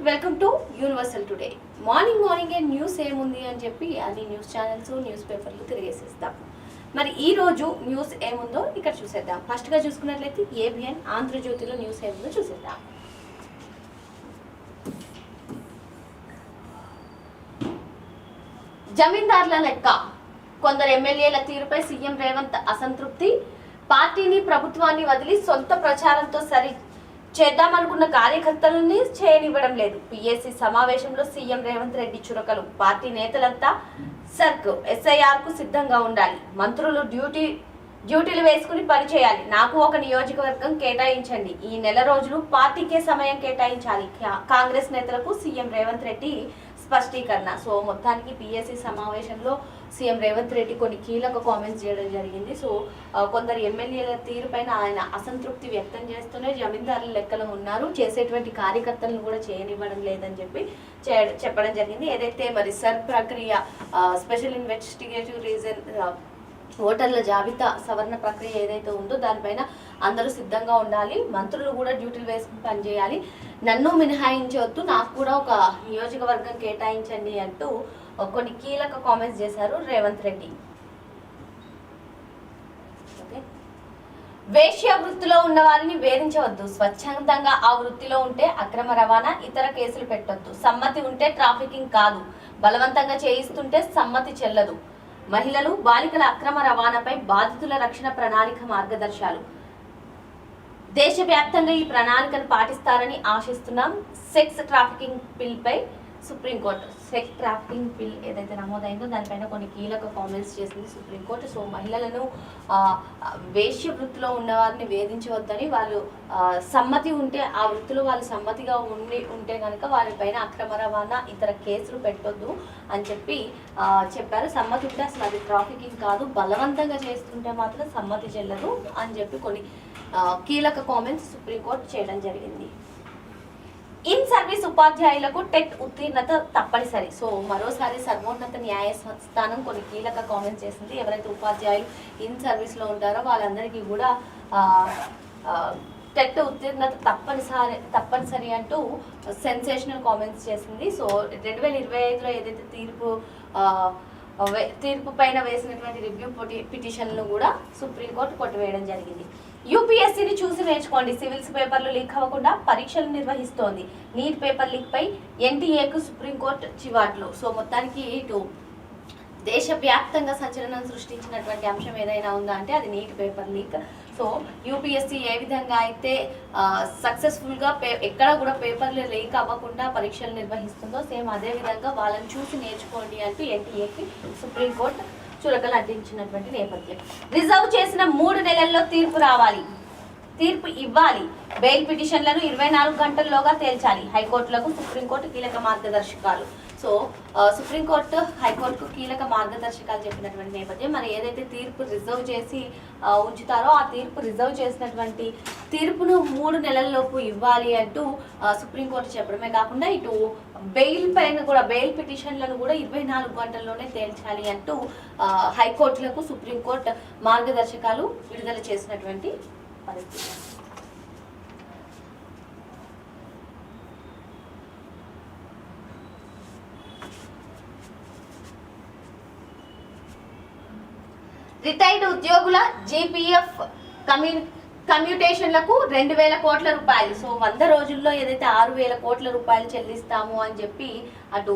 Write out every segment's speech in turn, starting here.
Welcome to universal today. Morning news ఏముంది అని చెప్పి అన్ని న్యూస్ ఛానల్స్ న్యూస్ పేపర్లు తిరిగేసేస్తాం. మరి ఈ రోజు న్యూస్ ఏముందో ఇక్కడ చూసేద్దాం. ఫస్ట్ గా చూసుకున్నట్లయితే ఏబిఎన్ ఆంధ్రజ్యోతిలో న్యూస్ ఏముందో చూసేద్దాం. జమీందార్ల లెక్క, కొందరు ఎమ్మెల్యేల తీరుపై సీఎం రేవంత్ అసంతృప్తి. పార్టీని ప్రభుత్వాన్ని వదిలి సొంత ప్రచారంతో సరి చేద్దామనుకున్న కార్యకర్తలని చేయనివ్వడం లేదు. పిఎస్సి సమావేశంలో సీఎం రేవంత్ రెడ్డి చురకలు. పార్టీ నేతలంతా సర్క్ ఎస్ఐఆర్ కు సిద్ధంగా ఉండాలి. మంత్రులు డ్యూటీలు వేసుకుని పనిచేయాలి. నాకు ఒక నియోజకవర్గం కేటాయించండి. ఈ నెల రోజులు పార్టీకే సమయం కేటాయించాలి. కాంగ్రెస్ నేతలకు సీఎం రేవంత్ రెడ్డి స్పష్టీకరణ. సో మొత్తానికి పిఎస్సి సమావేశంలో సీఎం రేవంత్ రెడ్డి కొన్ని కీలక కామెంట్స్ చేయడం జరిగింది. సో కొందరు ఎమ్మెల్యేల తీరుపైన ఆయన అసంతృప్తి వ్యక్తం చేస్తూనే జమీందారుల లెక్కలో ఉన్నారు, చేసేటువంటి కార్యకర్తలను కూడా చేయనివ్వడం లేదని చెప్పి చెప్పడం జరిగింది. ఏదైతే మరి సర్ ప్రక్రియ స్పెషల్ ఇన్వెస్టిగేటివ్ రీజన్ ఓటర్ల జాబితా సవరణ ప్రక్రియ ఏదైతే ఉందో దానిపైన అందరూ సిద్ధంగా ఉండాలి. మంత్రులు కూడా డ్యూటీలు వేసుకుని పనిచేయాలి. నన్ను మినహాయించవద్దు, నాకు కూడా ఒక నియోజకవర్గం కేటాయించండి అంటూ కొన్ని కీలక కామెంట్స్ చేశారు రేవంత్ రెడ్డి. వేశ్య వృత్తిలో ఉన్న వారిని వేధించవద్దు. స్వచ్ఛందంగా ఆ వృత్తిలో ఉంటే అక్రమ రవాణా, ఇతర కేసులు పెట్టొద్దు. సమ్మతి ఉంటే ట్రాఫికింగ్ కాదు, బలవంతంగా చేయిస్తుంటే సమ్మతి చెల్లదు. మహిళలు బాలికల అక్రమ రవాణాపై బాధితుల రక్షణ ప్రణాళిక మార్గదర్శకాలు. దేశవ్యాప్తంగా ఈ ప్రణాళికను పాటిస్తారని ఆశిస్తున్నాం. సెక్స్ ట్రాఫికింగ్ బిల్ పై సుప్రీంకోర్టు, సెక్స్ ట్రాఫికింగ్ బిల్ ఏదైతే నమోదైందో దానిపైన కొన్ని కీలక కామెంట్స్ చేసింది సుప్రీంకోర్టు. సో మహిళలను వేశ్య వృత్తిలో ఉన్న వారిని వేధించవద్దని, వాళ్ళు సమ్మతి ఉంటే ఆ వృత్తిలో వాళ్ళు సమ్మతిగా ఉంటే కనుక వారిపైన అక్రమ రవాణా, ఇతర కేసులు పెట్టొద్దు అని చెప్పి చెప్పారు. సమ్మతి ఉంటే అసలు అది ట్రాఫికింగ్ కాదు, బలవంతంగా చేస్తుంటే మాత్రం సమ్మతి చెల్లదు అని చెప్పి కొన్ని కీలక కామెంట్స్ సుప్రీంకోర్టు చేయడం జరిగింది. ఇన్ సర్వీస్ ఉపాధ్యాయులకు టెట్ ఉత్తీర్ణత తప్పనిసరి. సో మరోసారి సర్వోన్నత న్యాయస్థానం కొన్ని కీలక కామెంట్స్ చేసింది. ఎవరైతే ఉపాధ్యాయులు ఇన్ సర్వీస్ లో ఉంటారో వాళ్ళందరికీ కూడా టెట్ ఉత్తీర్ణత తప్పనిసరి అంటూ సెన్సేషనల్ కామెంట్స్ చేసింది. సో 2025లో ఏదైతే తీర్పు పైన వేసినటువంటి రివ్యూ పిటిషన్లు కూడా సుప్రీంకోర్టు కొట్టివేయడం జరిగింది. యూపీఎస్సీని చూసి నేర్చుకోండి. సివిల్స్ పేపర్లు లీక్ అవ్వకుండా పరీక్షలు నిర్వహిస్తోంది. నీట్ పేపర్ లీక్ పై ఎన్టీఏకు సుప్రీంకోర్టు చివాట్లు. సో మొత్తానికి ఇటు దేశవ్యాప్తంగా సంచలనం సృష్టించినటువంటి అంశం ఏదైనా ఉందా అంటే అది NEET paper leak. So UPSC ఏ విధంగా అయితే సక్సెస్ఫుల్గా ఎక్కడ కూడా పేపర్లు లీక్ అవ్వకుండా పరీక్షలు నిర్వహిస్తుందో సేమ్ అదే విధంగా వాళ్ళని చూసి నేర్చుకోండి అంటూ ఎన్టీఏకి సుప్రీంకోర్టు చురకలు అందించినటువంటి నేపథ్యం. రిజర్వ్ చేసిన 3 నెలల్లో తీర్పు ఇవ్వాలి. బెయిల్ పిటిషన్లను 24 గంటల్లోగా తేల్చాలి. హైకోర్టులకు సుప్రీంకోర్టు కీలక మార్గదర్శకాలు. సో సుప్రీంకోర్టు హైకోర్టుకు కీలక మార్గదర్శకాలు చెప్పినటువంటి నేపథ్యం. మరి ఏదైతే తీర్పు రిజర్వ్ చేసి ఉంచుతారో ఆ తీర్పు రిజర్వ్ చేసినటువంటి తీర్పును 3 నెలల్లోపు ఇవ్వాలి అంటూ సుప్రీంకోర్టు చెప్పడమే కాకుండా ఇటు బెయిల్ పైన కూడా బెయిల్ పిటిషన్లను కూడా 24 గంటల్లోనే తేల్చాలి అంటూ హైకోర్టులకు సుప్రీంకోర్టు మార్గదర్శకాలు విడుదల చేసినటువంటి పరిస్థితి. రిటైర్డ్ ఉద్యోగుల జీపీఎఫ్ కమ్యూటేషన్లకు 2,000 కోట్ల రూపాయలు. సో 100 రోజుల్లో ఏదైతే 6,000 కోట్ల రూపాయలు చెల్లిస్తాము అని చెప్పి అటు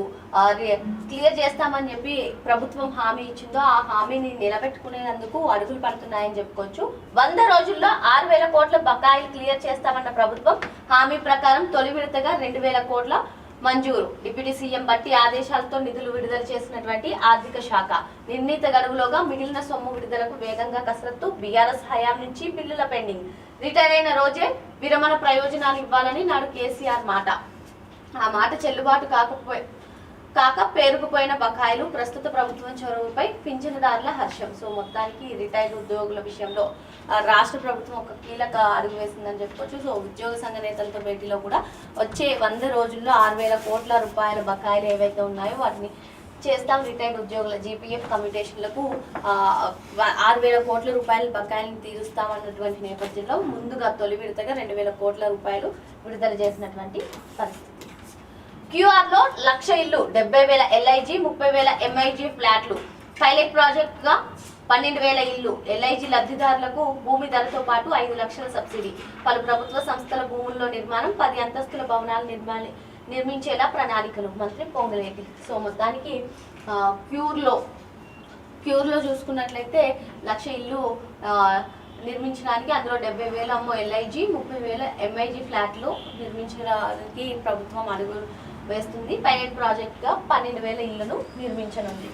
క్లియర్ చేస్తామని చెప్పి ప్రభుత్వం హామీ ఇచ్చిందో ఆ హామీని నిలబెట్టుకునేందుకు అడుగులు పడుతున్నాయని చెప్పుకోవచ్చు. 100 రోజుల్లో 6,000 కోట్ల బకాయిలు క్లియర్ చేస్తామన్న ప్రభుత్వం హామీ ప్రకారం తొలి విడతగా 2,000 కోట్ల మంజూరు. డిప్యూటీ సీఎం బట్టి ఆదేశాలతో నిధులు విడుదల చేసినటువంటి ఆర్థిక శాఖ నిర్ణీత గడువులోగా మిగిలిన సొమ్ము విడుదలకు వేగంగా కసరత్తు. బీఆర్ఎస్ హయాం నుంచి బిల్లుల పెండింగ్. రిటైర్ అయిన రోజే విరమణ ప్రయోజనాలు ఇవ్వాలని నాడు కేసీఆర్ మాట. ఆ మాట చెల్లుబాటు కాక పేరుకుపోయిన బకాయిలు. ప్రస్తుత ప్రభుత్వం చొరవపై పింఛనుదారుల హర్షం. సో మొత్తానికి రిటైర్డ్ ఉద్యోగుల విషయంలో రాష్ట్ర ప్రభుత్వం ఒక కీలక అడుగు వేసిందని చెప్పుకోవచ్చు. సో ఉద్యోగ సంఘ నేతలతో భేటీలో కూడా వచ్చే 100 రోజుల్లో 6,000 కోట్ల రూపాయల బకాయిలు ఏవైతే ఉన్నాయో వాటిని చేస్తాం. రిటైర్డ్ ఉద్యోగుల జీపీఎఫ్ కమ్యూటేషన్లకు 6,000 కోట్ల రూపాయల బకాయిలను తీరుస్తామన్నటువంటి నేపథ్యంలో ముందుగా తొలి విడతగా 2,000 కోట్ల రూపాయలు విడుదల చేసినటువంటి పరిస్థితి. క్యూఆర్ లో 1,00,000 ఇల్లు, 70,000 LIG, 30,000 MIG ఫ్లాట్లు. పైలట్ ప్రాజెక్ట్ గా 12,000 ఇల్లు. LIG లబ్ధిదారులకు భూమి ధరతో పాటు 5 లక్షల సబ్సిడీ. పలు ప్రభుత్వ సంస్థల భూముల్లో నిర్మాణం, 10 అంతస్తుల భవనాలు నిర్మించేలా ప్రణాళికలు. మంత్రి పొంగులేటి. సో మొత్తానికి క్యూర్ లో చూసుకున్నట్లయితే 1,00,000 ఇల్లు నిర్మించడానికి, అందులో 70,000 LIG, 30,000 MIG ఫ్లాట్లు నిర్మించడానికి ప్రభుత్వం అడుగులు వేస్తుంది. పైలట్ ప్రాజెక్ట్ గా 12,000 ఇళ్లను నిర్మించనుంది.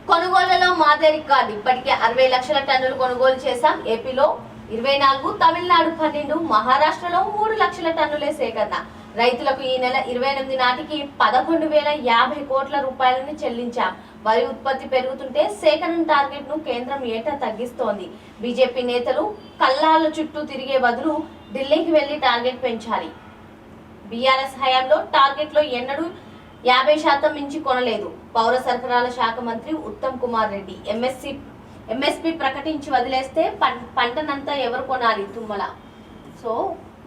కొనుగోళ్లలో మాదే రికార్డు. ఇప్పటికే 60 లక్షల టన్నులు కొనుగోలు చేశాం. ఏపీలో 24, తమిళనాడు 12, మహారాష్ట్రలో 3 లక్షల టన్నులే సేకరణ. రైతులకు ఈ నెల 28 నాటికి 11,050 కోట్ల రూపాయలను చెల్లించాం. వరి ఉత్పత్తి పెరుగుతుంటే సేకరణ టార్గెట్ ను కేంద్రం ఏటా తగ్గిస్తోంది. బీజేపీ నేతలు కల్లాల చుట్టూ తిరిగే బదులు ఢిల్లీకి వెళ్లి టార్గెట్ పెంచాలి. బీఆర్ఎస్ హయాంలో టార్గెట్ లో ఎన్నడూ 50% మించి కొనలేదు. పౌర సరఫరాల శాఖ మంత్రి ఉత్తమ్ కుమార్ రెడ్డి. ఎంఎస్పీ ప్రకటించి వదిలేస్తే పంటనంతా ఎవరు కొనాలి? తుమ్మల. సో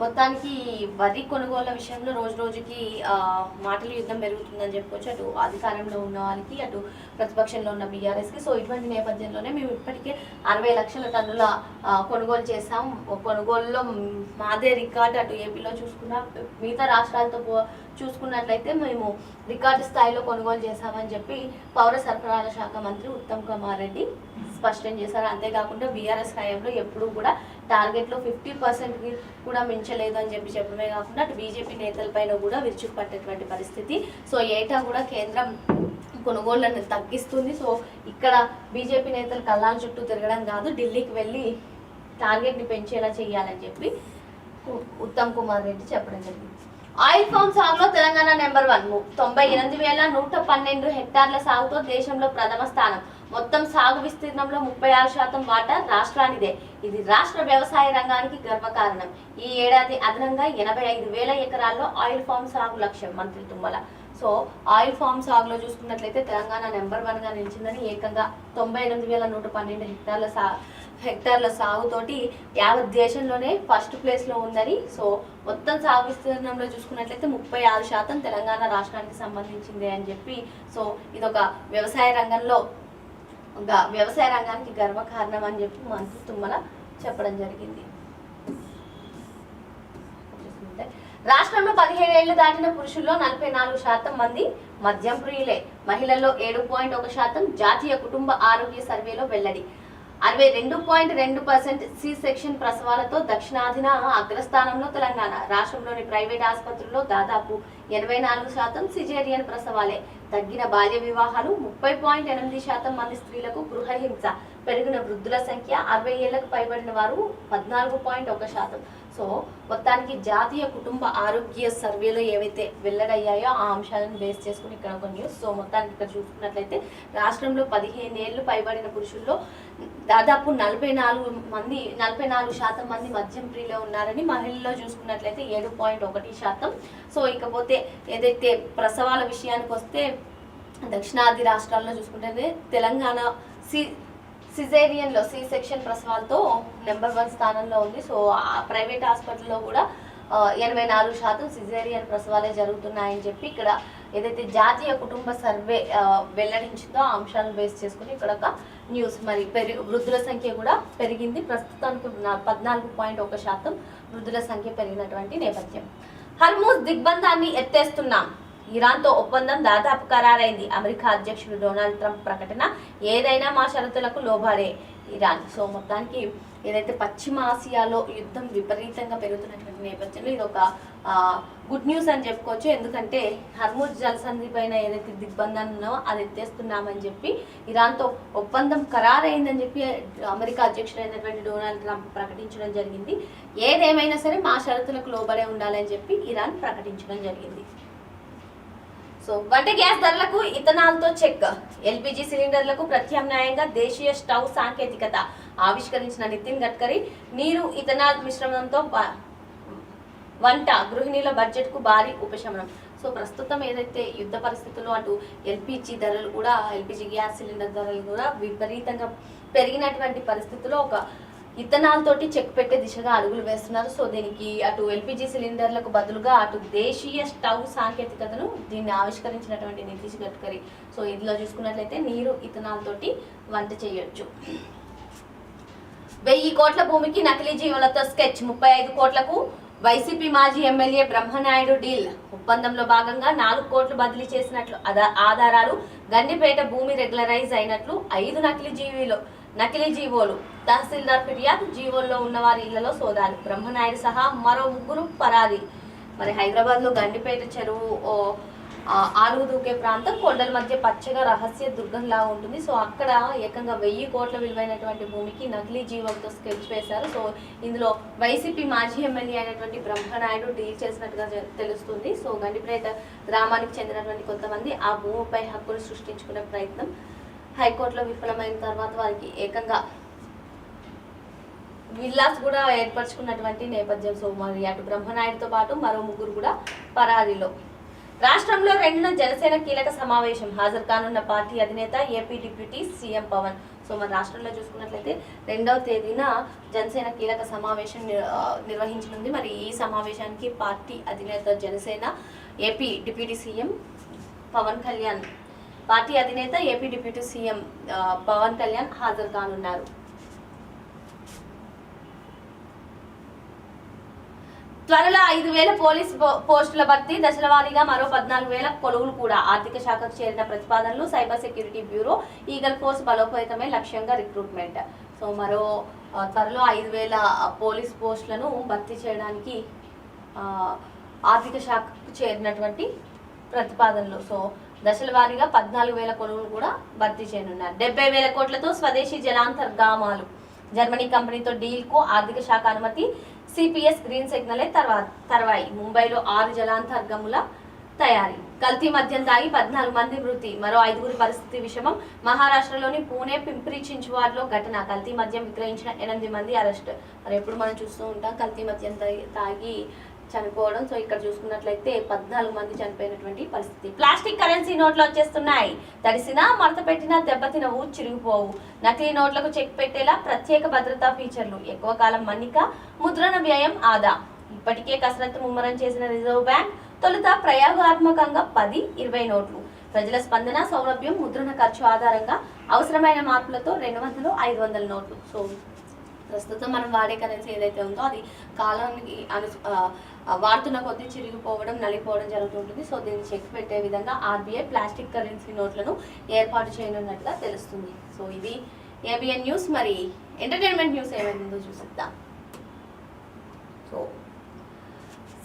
మొత్తానికి వరి కొనుగోళ్ల విషయంలో రోజు రోజుకి మాటల యుద్ధం పెరుగుతుందని చెప్పుకోవచ్చు. అటు అధికారంలో ఉన్న వాళ్ళకి, అటు ప్రతిపక్షంలో ఉన్న బీఆర్ఎస్కి. సో ఇటువంటి నేపథ్యంలోనే మేము ఇప్పటికే 60 లక్షల టన్నుల కొనుగోలు చేసాం. కొనుగోలులో మాదే రికార్డు. అటు ఏపీలో చూసుకున్న మిగతా రాష్ట్రాలతో చూసుకున్నట్లయితే మేము రికార్డు స్థాయిలో కొనుగోలు చేశామని చెప్పి పౌర సరఫరాల శాఖ మంత్రి ఉత్తమ్ కుమార్ రెడ్డి స్పష్టం చేశారు. అంతేకాకుండా బీఆర్ఎస్ హయాంలో ఎప్పుడూ కూడా టార్గెట్లో 50% కూడా మించలేదు అని చెప్పడమే కాకుండా అటు బీజేపీ నేతలపైన కూడా విరుచుకుపట్టేటువంటి పరిస్థితి. సో ఏటా కూడా కేంద్రం కొనుగోళ్లను తగ్గిస్తుంది. సో ఇక్కడ బీజేపీ నేతలు కళ్ళాల చుట్టూ తిరగడం కాదు, ఢిల్లీకి వెళ్ళి టార్గెట్ని పెంచేలా చేయాలని చెప్పి ఉత్తమ్ కుమార్ రెడ్డి చెప్పడం జరిగింది. ఆయిల్ ఫామ్ సాగులో తెలంగాణ నెంబర్ 1. 98,112 హెక్టార్ల సాగుతో దేశంలో ప్రథమ స్థానం. మొత్తం సాగు విస్తీర్ణంలో 36% వాటా రాష్ట్రానిదే. ఇది రాష్ట్ర వ్యవసాయ రంగానికి గర్వకారణం. ఈ ఏడాది అదనంగా 85,000 ఎకరాల్లో ఆయిల్ ఫామ్ సాగు లక్ష్యం. మంత్రి తుమ్మల. సో ఆయిల్ ఫామ్ సాగులో చూసుకున్నట్లయితే తెలంగాణ నెంబర్ 1 గా నిలిచిందని, ఏకంగా 98,112 హెక్టార్ల సాగుతోటి యావత్ దేశంలోనే ఫస్ట్ ప్లేస్ లో ఉందని. సో మొత్తం సాగు విస్తీర్ణంలో చూసుకున్నట్లయితే 36% తెలంగాణ రాష్ట్రానికి సంబంధించింది అని చెప్పి. సో ఇదొక వ్యవసాయ రంగానికి గర్వకారణం అని చెప్పి మంత్రి తుమ్మల చెప్పడం జరిగింది. రాష్ట్రంలో 17 ఏళ్లు దాటిన పురుషుల్లో 44% మంది మద్యం ప్రియులే. మహిళల్లో 7.1% జాతీయ కుటుంబ ఆరోగ్య సర్వేలో వెల్లడి. 62.2% సి సెక్షన్ ప్రసవాలతో దక్షిణాదిన అగ్రస్థానంలో తెలంగాణ. రాష్ట్రంలోని ప్రైవేట్ ఆసుపత్రుల్లో దాదాపు 84% సిజేరియన్ ప్రసవాలే. తగ్గిన బాల్య వివాహాలు, 30.8% మంది స్త్రీలకు గృహహింస. పెరిగిన వృద్ధుల సంఖ్య, 60 ఏళ్లకు పైబడిన వారు 14.1%. సో మొత్తానికి జాతీయ కుటుంబ ఆరోగ్య సర్వేలో ఏవైతే వెల్లడయ్యాయో ఆ అంశాలను బేస్ చేసుకుని ఇక్కడ ఒక న్యూస్. సో మొత్తానికి ఇక్కడ చూసుకున్నట్లయితే రాష్ట్రంలో 15 ఏళ్లు పైబడిన పురుషుల్లో దాదాపు 44% మంది మద్యం ప్రియులు ఉన్నారని, మహిళల్లో చూసుకున్నట్లయితే 7.1%. సో ఇకపోతే ఏదైతే ప్రసవాల విషయానికి వస్తే దక్షిణాది రాష్ట్రాల్లో చూసుకుంటే తెలంగాణ సిజేరియన్లో సి సెక్షన్ ప్రసవాలతో నెంబర్ 1 స్థానంలో ఉంది. సో ప్రైవేట్ హాస్పిటల్లో కూడా 84% సిజేరియన్ ప్రసవాలే జరుగుతున్నాయని చెప్పి ఇక్కడ ఏదైతే జాతీయ కుటుంబ సర్వే వెల్లడించిందో ఆ అంశాలను బేస్ చేసుకుని ఇక్కడ ఒక న్యూస్. మరి వృద్ధుల సంఖ్య కూడా పెరిగింది. ప్రస్తుతానికి 14.1% వృద్ధుల సంఖ్య పెరిగినటువంటి నేపథ్యం. హర్మూజ్ దిగ్బంధాన్ని ఎత్తేస్తున్నాం. ఇరాన్తో ఒప్పందం దాదాపు ఖరారైంది. అమెరికా అధ్యక్షుడు డొనాల్డ్ ట్రంప్ ప్రకటన, ఏదైనా మా షరతులకు లోబడే ఇరాన్. సో మొత్తానికి ఏదైతే పశ్చిమ ఆసియాలో యుద్ధం విపరీతంగా పెరుగుతున్నటువంటి నేపథ్యంలో ఇది ఒక గుడ్ న్యూస్ అని చెప్పుకోవచ్చు. ఎందుకంటే హర్మూజ్ జలసంధి పైన ఏదైతే దిగ్బంధాన్ని ఉన్నో అది ఎత్తేస్తున్నామని చెప్పి ఇరాన్తో ఒప్పందం ఖరారైందని చెప్పి అమెరికా అధ్యక్షుడైనటువంటి డొనాల్డ్ ట్రంప్ ప్రకటించడం జరిగింది. ఏదేమైనా సరే మా షరతులకు లోబడే ఉండాలని చెప్పి ఇరాన్ ప్రకటించడం జరిగింది. సో వంట గ్యాస్ ధరలకు ఇథనాల్తో చెక్. ఎల్పిజి సిలిండర్లకు ప్రత్యామ్నాయంగా దేశీయ స్టవ్ సాంకేతికత ఆవిష్కరించిన నితిన్ గడ్కరీ. నీరు ఇథనాల్ మిశ్రమంతో వంట గృహిణీల బడ్జెట్కు భారీ ఉపశమనం. సో ప్రస్తుతం ఏదైతే యుద్ధ పరిస్థితుల్లో అటు ఎల్పిజి ధరలు కూడా, ఎల్పిజి గ్యాస్ సిలిండర్ ధరలు కూడా విపరీతంగా పెరిగినటువంటి పరిస్థితుల్లో ఒక ఇథనాల్ తోటి చెక్ పెట్టే దిశగా అడుగులు వేస్తున్నారు. సో దీనికి అటు ఎల్పిజి సిలిండర్లకు బదులుగా అటు దేశీయ స్టవ్ సాంకేతికతను దీన్ని ఆవిష్కరించినటువంటి నితీష్ గడ్కరీ. సో ఇందులో చూసుకున్నట్లయితే నీరు ఇథనాల్ తోటి వంట చేయొచ్చు. 1000 కోట్ల భూమికి నకిలీ జీవులతో స్కెచ్. 35 కోట్లకు వైసీపీ మాజీ ఎమ్మెల్యే బ్రహ్మనాయుడు డీల్. ఒప్పందంలో భాగంగా 4 కోట్లు బదిలీ చేసినట్లు ఆధారాలు. గండిపేట భూమి రెగ్యులరైజ్ అయినట్లు 5 నకిలీ జీవోలు. తహసీల్దార్ ఫిర్యాదు. జీవోల్లో ఉన్న వారి ఇళ్లలో సోదాలు. బ్రహ్మనాయుడు సహా మరో 3 పరారీ. మరి హైదరాబాద్ లో గండిపేట చెరువు ఆలుగు దూకే ప్రాంతం కొండల మధ్య పచ్చగా రహస్య దుర్గంలా ఉంటుంది. సో అక్కడ ఏకంగా 1000 కోట్ల విలువైనటువంటి భూమికి నకిలీ జీవంతో స్కెచ్ వేశారు. సో ఇందులో వైసీపీ మాజీ ఎమ్మెల్యే అయినటువంటి బ్రహ్మనాయుడు డీల్ చేసినట్టుగా తెలుస్తుంది. సో గండిపేట గ్రామానికి చెందినటువంటి కొంతమంది ఆ భూమిపై హక్కులు సృష్టించుకునే ప్రయత్నం హైకోర్టులో విఫలమైన తర్వాత వారికి ఏకంగా విల్లాస్ కూడా ఏర్పరచుకున్నటువంటి నేపథ్యం. సో మరి అటు బ్రహ్మనాయుడుతో పాటు మరో 3 కూడా పరారీలో. రాష్ట్రంలో 2న జనసేన కీలక సమావేశం. హాజరు కానున్న పార్టీ అధినేత AP deputy CM Pawan. So మన రాష్ట్రంలో చూసుకున్నట్లయితే 2వ తేదీన జనసేన కీలక సమావేశం నిర్వహించనుంది. మరి ఈ సమావేశానికి పార్టీ అధినేత Janasena AP deputy CM Pawan Kalyan party అధినేత AP deputy CM Pawan Kalyan హాజరు కానున్నారు. త్వరలో 5000 పోలీస్ పోస్టుల భర్తీ. దశల వారీగా మరో 14,000 కొలువులు కూడా. ఆర్థిక శాఖకు చేరిన ప్రతిపాదనలు. Cyber security bureau, eagle force బలోపేతమే లక్ష్యంగా రిక్రూట్మెంట్. సో మరో త్వరలో 5000 పోలీస్ పోస్టులను భర్తీ చేయడానికి ఆర్థిక శాఖకు చేరినటువంటి ప్రతిపాదనలు. సో దశల వారీగా 14,000 కొలువులు కూడా భర్తీ చేయనున్నారు. 70,000 కోట్లతో స్వదేశీ జలాంతర్గామాలు. జర్మనీ కంపెనీతో డీల్కు ఆర్థిక శాఖ అనుమతి. సిపిఎస్ గ్రీన్ సిగ్నలే తర్వాయి. ముంబైలో 6 జలాంతర్గముల తయారీ. కల్తీ మద్యం తాగి 14 మంది మృతి. మరో 5గురి పరిస్థితి విషమం. మహారాష్ట్రలోని పూణే పింప్రి చించ్వాడ్లో ఘటన. కల్తీ మద్యం విక్రయించిన 8 మంది అరెస్ట్. మరి ఎప్పుడు మనం చూస్తూ ఉంటాం కల్తీ మద్యం తాగి చనిపోవడం. సో ఇక్కడ చూసుకున్నట్లయితే 14 మంది చనిపోయినటువంటి పరిస్థితి. ప్లాస్టిక్ కరెన్సీ నోట్లు వచ్చేస్తున్నాయి. తడిసినా మడత పెట్టినా దెబ్బతినవు, చిరిగిపోవు. నకిలీ నోట్లకు చెక్ పెట్టేలా ప్రత్యేక భద్రతా ఫీచర్లు. ఎక్కువ కాలం మన్నిక. ముద్రణ వ్యయం ఆదా. ఇప్పటికే కసరత్తు ముమ్మరం చేసిన రిజర్వ్ బ్యాంక్ తొలుత ప్రయోగాత్మకంగా 10-20 నోట్లు. ప్రజల స్పందన, సౌలభ్యం, ముద్రణ ఖర్చు ఆధారంగా అవసరమైన మార్పులతో 200-500 నోట్లు. సో ప్రస్తుతం మనం వాడే కరెన్సీ ఏదైతే ఉందో అది కాలానికి వాడుతున్న కొద్దీ చిరిగిపోవడం, నలిపోవడం జరుగుతుంటుంది. సో దీన్ని చెక్ పెట్టే విధంగా ఆర్బీఐ ప్లాస్టిక్ కరెన్సీ నోట్లను ఏర్పాటు చేయనున్నట్టుగా తెలుస్తుంది. సో ఇది ఏబిఎన్ న్యూస్. మరి ఎంటర్టైన్మెంట్ న్యూస్ ఏమైందో చూసిద్దాం. సో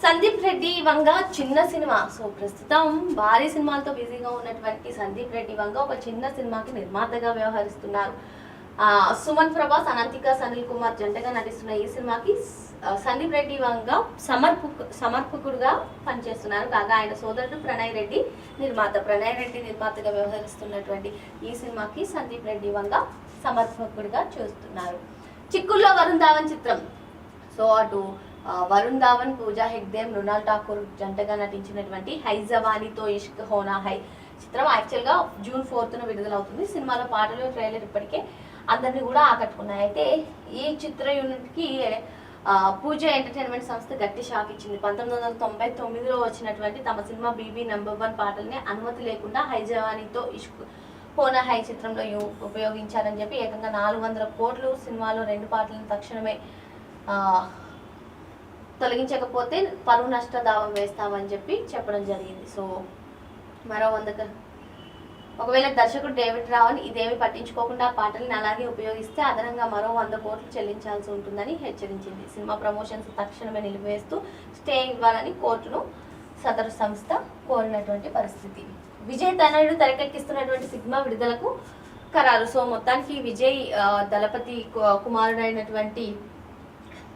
సందీప్ రెడ్డి వంగ చిన్న సినిమా. సో ప్రస్తుతం భారీ సినిమాలతో బిజీగా ఉన్నటువంటి సందీప్ రెడ్డి వంగ ఒక చిన్న సినిమాకి నిర్మాతగా వ్యవహరిస్తున్నారు. సుమన్ ప్రభాస్, అనంతిక, సనిల్ కుమార్ జంటగా నటిస్తున్న ఈ సినిమాకి సందీప్ రెడ్డి వంగ సమర్పకుడుగా పనిచేస్తున్నారు. కాగా ఆయన సోదరుడు ప్రణయ్ రెడ్డి నిర్మాత. ప్రణయ్ రెడ్డి నిర్మాతగా వ్యవహరిస్తున్నటువంటి ఈ సినిమాకి సందీప్ రెడ్డి వంగ సమర్పకుడిగా చూస్తున్నారు. చిక్కుల్లో వరుణ్ ధావన్ చిత్రం. సో అటు వరుణ్ ధావన్, పూజా హెగ్డే, మృణాల్ ఠాకూర్ జంటగా నటించినటువంటి హై జవానీతో ఇష్క్ హోనా హై చిత్రం యాక్చువల్గా జూన్ 4న విడుదలవుతుంది. సినిమాలో పాటలు, ట్రైలర్ ఇప్పటికే అందరినీ కూడా ఆకట్టుకున్నాయి. అయితే ఈ చిత్ర యూనిట్కి పూజ ఎంటర్టైన్మెంట్ సంస్థ గట్టి షాక్ ఇచ్చింది. 1999లో వచ్చినటువంటి తమ సినిమా బీబీ #1 పాటల్ని అనుమతి లేకుండా హై జవానీతో ఇష్క్ హోనా హై చిత్రంలో ఉపయోగించారని చెప్పి ఏకంగా 400 కోట్లు సినిమాలో 2 పాటలను తక్షణమే తొలగించకపోతే పరువు నష్ట దావం వేస్తామని చెప్పి చెప్పడం జరిగింది. సో మరో 100 ఒకవేళ దర్శకుడు డేవిడ్ రావల్ ఇదేమి పట్టించుకోకుండా పాటల్ని అలాగే ఉపయోగిస్తే అదనంగా మరో 100 కోట్లు చెల్లించాల్సి ఉంటుందని హెచ్చరించింది. సినిమా ప్రమోషన్స్ తక్షణమే నిలిపివేస్తూ స్టే ఇవ్వాలని కోర్టును సదరు సంస్థ కోరినటువంటి పరిస్థితి. విజయ్ తనయుడు తెరకెక్కిస్తున్నటువంటి సినిమా విడుదలకు ఖరారు. సో మొత్తానికి విజయ్ దళపతి కుమారుడైనటువంటి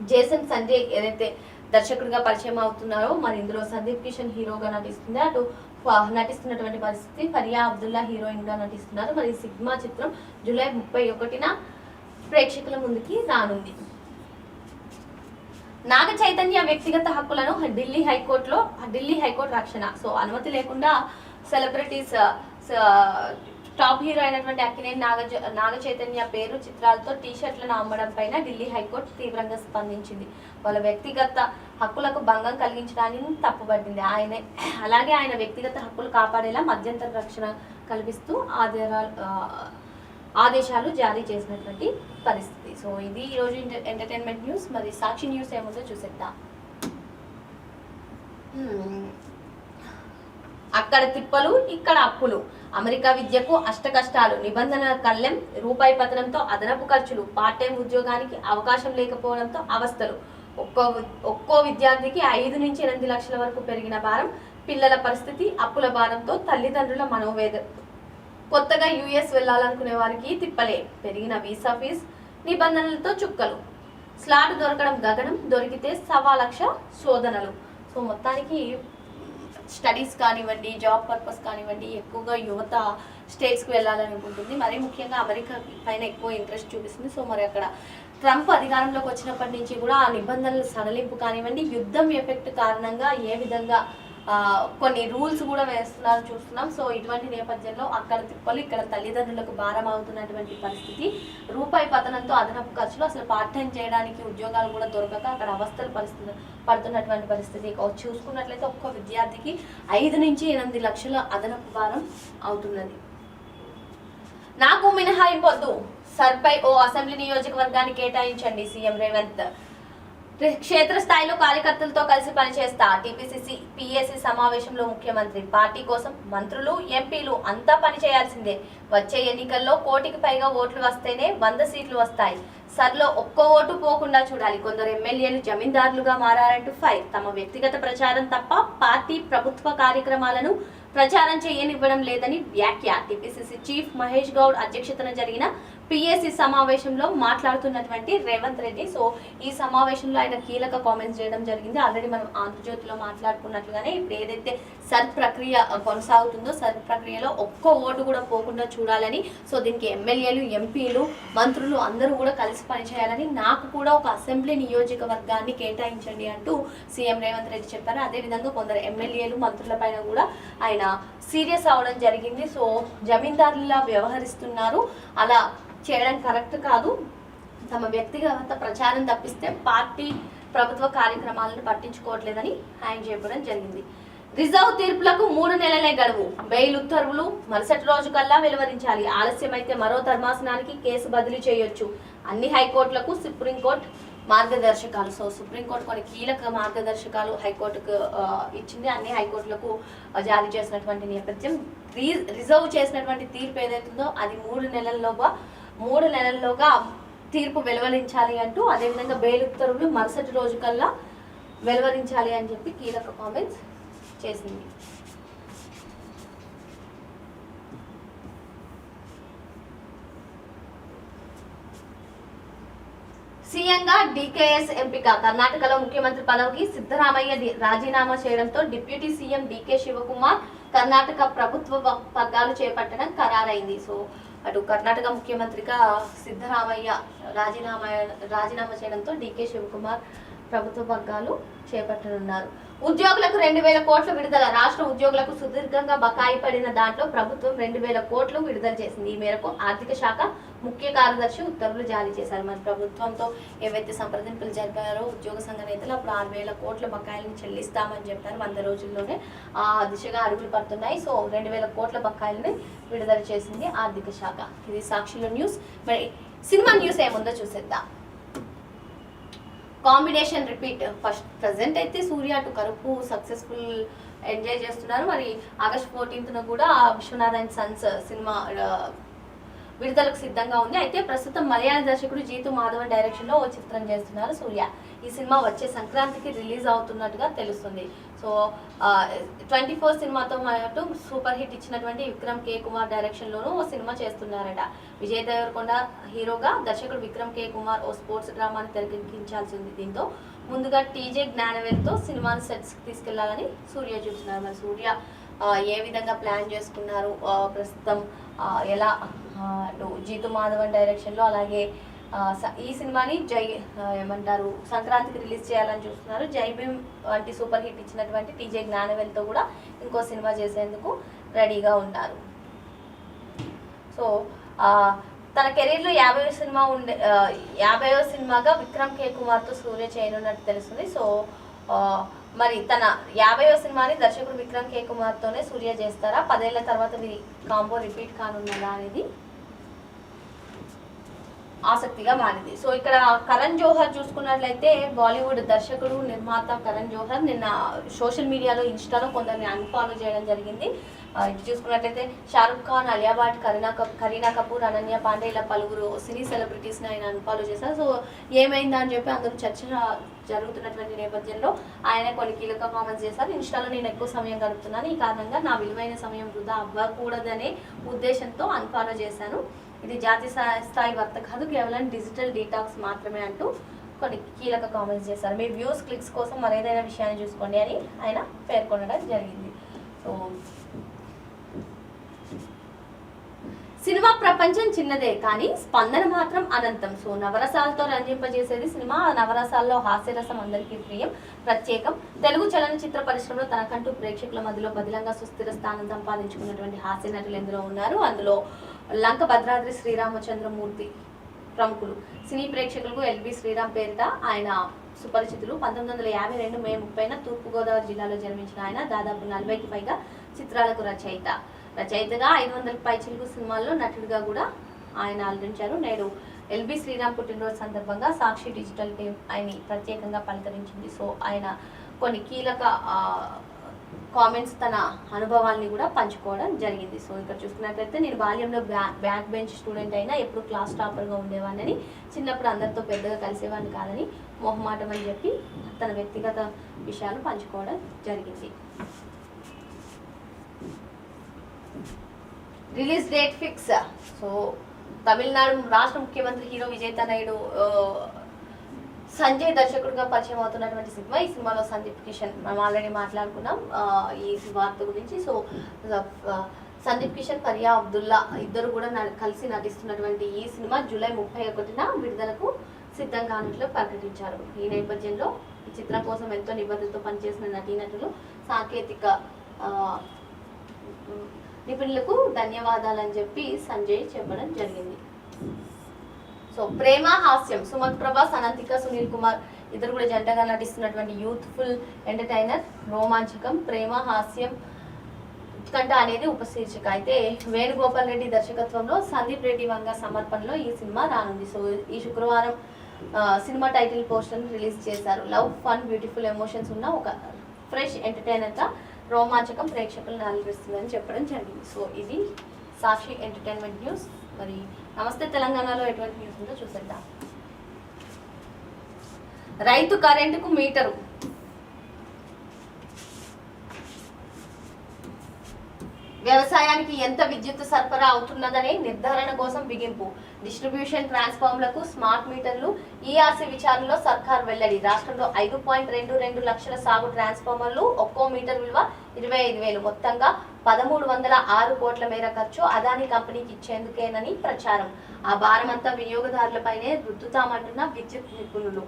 జేసన్ సంజయ్ ఏదైతే దర్శకుడిగా పరిచయం అవుతున్నారో మరి ఇందులో సందీప్ కిషన్ హీరోగా నటిస్తుంది. అటు నటిస్తున్నటువంటి పరిస్థితి ఫరియా అబ్దుల్లా హీరోయిన్ గా నటిస్తున్నారు. మరి సినిమా చిత్రం జూలై 31న ప్రేక్షకుల ముందుకి రానుంది. నాగ చైతన్య వ్యక్తిగత హక్కులను ఢిల్లీ హైకోర్టు రక్షణ. సో అనుమతి లేకుండా సెలబ్రిటీస్ టాప్ హీరో అయినటువంటి అక్కినేని నాగ చైతన్య పేరు చిత్రాలతో టీషర్ట్లను అమ్మడం పైన ఢిల్లీ హైకోర్టు తీవ్రంగా స్పందించింది. వాళ్ళ వ్యక్తిగత హక్కులకు భంగం కలిగించడానికి తప్పుపట్టింది. అలాగే ఆయన వ్యక్తిగత హక్కులు కాపాడేలా మధ్యంతర రక్షణ కల్పిస్తూ ఆదేశాలు జారీ చేసినటువంటి పరిస్థితి. సో ఇది ఈరోజు ఎంటర్టైన్మెంట్ న్యూస్. మరి సాక్షి న్యూస్ ఏముందో చూసేద్దాం. అక్కడ తిప్పలు ఇక్కడ అప్పులు, అమెరికా విద్యకు అష్ట కష్టాలు, నిబంధనల కళ్ళెం, రూపాయి పతనంతో అదనపు ఖర్చులు, పార్ట్ టైం ఉద్యోగానికి అవకాశం లేకపోవడంతో అవస్థలు, ఒక్కో విద్యార్థికి 5 నుంచి 8 లక్షల వరకు పెరిగిన భారం, పిల్లల పరిస్థితి, అప్పుల భారంతో తల్లిదండ్రుల మనోవేదన, కొత్తగా యుఎస్ వెళ్లాలనుకునే వారికి తిప్పలే, పెరిగిన వీసా ఫీజు, నిబంధనలతో చుక్కలు, స్లాట్ దొరకడం గగనం, దొరికితే 1.25 లక్ష శోధనలు. సో మొత్తానికి స్టడీస్ కానివ్వండి, జాబ్ పర్పస్ కానివ్వండి, ఎక్కువగా యువత స్టేట్స్కి వెళ్ళాలని అనుకుంటుంది. మరీ ముఖ్యంగా అమెరికా పైన ఎక్కువ ఇంట్రెస్ట్ చూపిస్తుంది. సో మరి అక్కడ ట్రంప్ అధికారంలోకి వచ్చినప్పటి నుంచి కూడా ఆ నిబంధనల సడలింపు కానివ్వండి, యుద్ధం ఎఫెక్ట్ కారణంగా ఏ విధంగా కొన్ని రూల్స్ కూడా వేస్తున్నారు చూస్తున్నాం. సో ఇటువంటి నేపథ్యంలో అక్కడ తిప్పలు ఇక్కడ తల్లిదండ్రులకు భారం అవుతున్నటువంటి పరిస్థితి, రూపాయి పతనంతో అదనపు ఖర్చులు, అసలు పార్ట్ టైం చేయడానికి ఉద్యోగాలు కూడా దొరకక అక్కడ అవస్థలు పడుతున్నటువంటి పరిస్థితి. చూసుకున్నట్లయితే ఒక్క విద్యార్థికి 5 నుంచి 8 లక్షల అదనపు భారం అవుతున్నది. నాకు మినహాయింపొద్దు, సర్పై ఓ అసెంబ్లీ నియోజకవర్గాన్ని కేటాయించండి సీఎం రేవంత్. క్షేత్రస్థాయిలో కార్యకర్తలతో కలిసి పనిచేస్తా, టీపీసీసీ పీఏసీ సమావేశంలో ముఖ్యమంత్రి. పార్టీ కోసం మంత్రులు ఎంపీలు అంతా పని చేయాల్సిందే. వచ్చే ఎన్నికల్లో 1 కోటికి పైగా ఓట్లు వస్తేనే 100 సీట్లు వస్తాయి. సర్లో ఒక్కో ఓటు పోకుండా చూడాలి. కొందరు ఎమ్మెల్యేలు జమీందారులుగా మారారంటూ ఫైర్. తమ వ్యక్తిగత ప్రచారం తప్ప పార్టీ ప్రభుత్వ కార్యక్రమాలను ప్రచారం చేయనివ్వడం లేదని వ్యాఖ్య. టీపీసీసీ చీఫ్ మహేష్ గౌడ్ అధ్యక్షతన జరిగిన పీఏసీ సమావేశంలో మాట్లాడుతున్నటువంటి రేవంత్ రెడ్డి. సో ఈ సమావేశంలో ఆయన కీలక కామెంట్స్ చేయడం జరిగింది. ఆల్రెడీ మనం ఆంధ్రజ్యోతిలో మాట్లాడుకున్నట్లుగానే ఇప్పుడు ఏదైతే సర్ ప్రక్రియ కొనసాగుతుందో సర్ ప్రక్రియలో ఒక్క ఓటు కూడా పోకుండా చూడాలని, సో దీనికి ఎమ్మెల్యేలు ఎంపీలు మంత్రులు అందరూ కూడా కలిసి పనిచేయాలని, నాకు కూడా ఒక అసెంబ్లీ నియోజకవర్గాన్ని కేటాయించండి అంటూ సీఎం రేవంత్ రెడ్డి చెప్పారు. అదేవిధంగా కొందరు ఎమ్మెల్యేలు మంత్రుల పైన కూడా ఆయన సీరియస్ అవడం జరిగింది. సో జమీందారులా వ్యవహరిస్తున్నారు, అలా చేయడం కరెక్ట్ కాదు, తమ వ్యక్తిగత ప్రచారం తప్పిస్తే పార్టీ ప్రభుత్వ కార్యక్రమాలను పట్టించుకోవట్లేదని ఆయన చెప్పడం జరిగింది. రిజర్వ్ తీర్పులకు 3 నెలలే గడువు, బెయిల్ ఉత్తర్వులు మరుసటి రోజు కల్లా వెలువరించాలి. ఆలస్యమైతే మరో ధర్మాసనానికి కేసు బదిలీ చేయొచ్చు. అన్ని హైకోర్టులకు సుప్రీంకోర్టు మార్గదర్శకాలు. సో సుప్రీంకోర్టు కొన్ని కీలక మార్గదర్శకాలు హైకోర్టుకు ఇచ్చింది. అన్ని హైకోర్టులకు జారీ చేసినటువంటి నేపథ్యం, రిజర్వ్ చేసినటువంటి తీర్పు ఏదైతుందో అది 3 నెలల్లోగా తీర్పు వెలువరించాలి అంటూ, అదేవిధంగా బెయిల్ ఉత్తర్వులు మరుసటి రోజు కల్లా వెలువరించాలి అని చెప్పి కీలక కామెంట్స్ చేసింది. సీఎంగా డీకేఎస్ ఎంపిక. కర్ణాటకలో ముఖ్యమంత్రి పదవికి సిద్ధరామయ్య రాజీనామా చేయడంతో deputy CM DK Shivakumar Karnataka ప్రభుత్వ పగ్గాలు చేపట్టడం ఖరారైంది. సో అటు కర్ణాటక ముఖ్యమంత్రిగా సిద్ధరామయ్య రాజీనామా చేయడంతో డీకే శివకుమార్ ప్రభుత్వ పగ్గాలు చేపట్టనున్నారు. ఉద్యోగులకు 2,000 కోట్ల విడుదల. రాష్ట్ర ఉద్యోగులకు సుదీర్ఘంగా బకాయి పడిన దాంట్లో ప్రభుత్వం 2,000 కోట్లు విడుదల చేసింది. ఈ మేరకు ఆర్థిక శాఖ ముఖ్య కార్యదర్శి ఉత్తర్వులు జారీ చేశారు. మరి ప్రభుత్వంతో ఏవైతే సంప్రదింపులు జరిపారో ఉద్యోగ సంఘ నేతలు అప్పుడు 6,000 కోట్ల బకాయిలను చెల్లిస్తామని చెప్పారు. 100 రోజుల్లోనే ఆ దిశగా అడుగులు పడుతున్నాయి. సో 2,000 కోట్ల బకాయిలని విడుదల చేసింది ఆర్థిక శాఖ. ఇది సాక్షిలో న్యూస్. మరి సినిమా న్యూస్ ఏముందో చూసేద్దాం. Combination repeat. ఫస్ట్ ప్రజెంట్ అయితే సూర్య టు కరుపు సక్సెస్ఫుల్ ఎంజాయ్ చేస్తున్నారు. మరి ఆగస్ట్ 14న కూడా విశ్వనాథ్ అండ్ సన్స్ సినిమా విడుదలకు సిద్ధంగా ఉంది. అయితే ప్రస్తుతం మలయాళ దర్శకుడు జీతు మాధవన్ డైరెక్షన్ లో ఓ చిత్రం చేస్తున్నారు సూర్య. ఈ సినిమా వచ్చే సంక్రాంతికి రిలీజ్ అవుతున్నట్టుగా తెలుస్తుంది. సో 24 సినిమాతో పాటు సూపర్ హిట్ ఇచ్చినటువంటి విక్రమ్ కే కుమార్ డైరెక్షన్ లోనూ ఓ సినిమా చేస్తున్నారట. విజయ్ దేవరకొండ హీరోగా, దర్శకుడు విక్రమ్ కే కుమార్ ఓ స్పోర్ట్స్ డ్రామాని తెరకెక్కించాల్సి ఉంది. దీంతో ముందుగా టీజే జ్ఞానవేల్తో సినిమాని సెట్స్ తీసుకెళ్లాలని సూర్య చూస్తున్నారు. మరి సూర్య ఏ విధంగా ప్లాన్ చేసుకున్నారు, ప్రస్తుతం ఎలా జీతు మాధవన్ డైరెక్షన్లో, అలాగే ఈ సినిమాని ఏమంటారు సంక్రాంతికి రిలీజ్ చేయాలని చూస్తున్నారు. జై భీమ్ వంటి సూపర్ హిట్ ఇచ్చినటువంటి టీజే జ్ఞానవేల్తో కూడా ఇంకో సినిమా చేసేందుకు రెడీగా ఉన్నారు. సో తన కెరీర్లో 50వ సినిమా 50వ సినిమాగా విక్రమ్ కే కుమార్తో సూర్య చేయనున్నట్టు తెలుస్తుంది. సో మరి తన 50వ సినిమాని దర్శకుడు విక్రమ్ కే కుమార్తోనే సూర్య చేస్తారా, 10 ఏళ్ల తర్వాత కాంబో రిపీట్ కానున్నదా అనేది ఆసక్తిగా మారింది. సో ఇక్కడ కరణ్ జోహర్ చూసుకున్నట్లయితే బాలీవుడ్ దర్శకుడు నిర్మాత కరణ్ జోహర్ నిన్న సోషల్ మీడియాలో ఇన్స్టాలో కొందరిని అన్ఫాలో చేయడం జరిగింది. ఇది చూసుకున్నట్లయితే షారుఖ్ ఖాన్, అలియా భట్, కరీనా కపూర్, అనన్య పాండే ఇలా పలువురు సినీ సెలబ్రిటీస్ని ఆయన అన్ఫాలో చేశారు. సో ఏమైందా అని చెప్పి అందరూ చర్చ జరుగుతున్నటువంటి నేపథ్యంలో ఆయన కొన్ని కీలక కామెంట్స్ చేశారు. ఇన్స్టాలో నేను ఎక్కువ సమయం గడుపుతున్నాను, ఈ కారణంగా నా విలువైన సమయం వృధా అవ్వకూడదనే ఉద్దేశంతో అన్ఫాలో చేశాను. ఇది జాతీయ స్థాయి వార్త కాదు, కేవలం డిజిటల్ డీటాక్స్ మాత్రమే అంటూ కొన్ని కీలక కామెంట్స్ చేశారు. మీ వ్యూస్ క్లిక్స్ కోసం మరేదైనా విషయాన్ని చూసుకోండి అని ఆయన పేర్కొనడం జరిగింది. సో సినిమా ప్రపంచం చిన్నదే కానీ స్పందన మాత్రం అనంతం. So నవరసాలతో రంజింపజేసేది cinema. నవరసాల్లో హాస్యరసం అందరికీ ప్రియం, ప్రత్యేకం. తెలుగు చలనచిత్ర పరిశ్రమలో తనకంటూ ప్రేక్షకుల మధ్యలో బదిలంగా సుస్థిర స్థానం సంపాదించుకున్నటువంటి హాస్య నటులు ఎందరో ఉన్నారు. అందులో లంక భద్రాద్రి శ్రీరామచంద్రమూర్తి ప్రముఖులు. సినీ ప్రేక్షకులకు ఎల్బి శ్రీరామ్ పేరిట ఆయన సుపరిచితులు. 1952 మే 30న తూర్పుగోదావరి జిల్లాలో జన్మించిన ఆయన దాదాపు 40కి పైగా చిత్రాలకు రచయితగా 500కి పైచిలుకు సినిమాల్లో నటుడిగా కూడా ఆయన అలరించారు. నేడు ఎల్బి శ్రీరామ్ పుట్టినరోజు సందర్భంగా సాక్షి డిజిటల్ టీం ఆయన ప్రత్యేకంగా పలకరించింది. సో ఆయన కొన్ని కీలక కామెంట్స్, తన అనుభవాల్ని కూడా పంచుకోవడం జరిగింది. సో ఇక్కడ చూసుకున్నట్లయితే నేను బాల్యంలో బ్యాక్ బెంచ్ స్టూడెంట్ అయినా ఎప్పుడు క్లాస్ టాపర్గా ఉండేవాడిని, చిన్నప్పుడు అందరితో పెద్దగా కలిసేవాడిని కాదని మొహమాటం అని చెప్పి తన వ్యక్తిగత విషయాలు పంచుకోవడం జరిగింది. Release date fix. So Tamil Nadu రాష్ట్ర ముఖ్యమంత్రి హీరో విజయ్ తనయుడు సంజయ్ దర్శకుడిగా పరిచయం అవుతున్నటువంటి సినిమా. ఈ సినిమాలో సందీప్ కిషన్ మనం ఆల్రెడీ మాట్లాడుకున్నాం ఈ వార్త గురించి. సో సందీప్ కిషన్, ఫరియా అబ్దుల్లా ఇద్దరు కూడా కలిసి నటిస్తున్నటువంటి ఈ సినిమా జూలై 31న విడుదలకు సిద్ధంగా ఉన్నట్లు ప్రకటించారు. ఈ నేపథ్యంలో ఈ చిత్రం కోసం ఎంతో నిబద్ధతతో పనిచేసిన నటీనటులు, సాంకేతిక నిపుణులకు ధన్యవాదాలని చెప్పి సంజయ్ చెప్పడం జరిగింది. సో ప్రేమ హాస్యం. సుమంత్ ప్రభాస్, అనంతిక, సునీల్ కుమార్ ఇద్దరు కూడా జంటగా నటిస్తున్నటువంటి యూత్ఫుల్ ఎంటర్టైనర్ రోమాంచకం ప్రేమ హాస్యం ఉత్కంఠ అనేది ఉపశీర్షిక. అయితే వేణుగోపాల్ రెడ్డి దర్శకత్వంలో సందీప్ రెడ్డి వంగ సమర్పణలో ఈ సినిమా రానుంది. సో ఈ శుక్రవారం సినిమా టైటిల్ పోస్టర్ రిలీజ్ చేశారు. లవ్, ఫన్, బ్యూటిఫుల్ ఎమోషన్స్ ఉన్న ఒక ఫ్రెష్ ఎంటర్టైనర్గా రోమాంచకం ప్రేక్షకులను అలరిస్తుందని చెప్పడం జరిగింది. సో ఇది సాక్షి ఎంటర్టైన్మెంట్ న్యూస్. మరి నమస్తే తెలంగాణలో ఎటువంటి న్యూస్ ఉందో చూసేద్దాం. రైతు కరెంటుకు మీటరు. వ్యవసాయానికి ఎంత విద్యుత్ సరఫరా అవుతున్నదనే నిర్ధారణ కోసం బిగింపు. డిస్ట్రిబ్యూషన్ ట్రాన్స్ఫార్మర్లకు స్మార్ట్ మీటర్లు. ఈఆర్సీ విచారణలో సర్కార్ వెల్లడి. రాష్ట్రంలో 5.22 లక్షల సాగు ట్రాన్స్ఫార్మర్లు, ఒక్కో మీటర్ విలువ 25,000. మొత్తంగా 1,306 కోట్ల మేర ఖర్చు అదానీ కంపెనీకి ఇచ్చేందుకేనని ప్రచారం. ఆ భారమంతా వినియోగదారులపైనే రుద్దుతామంటున్న విద్యుత్ నిపుణులు.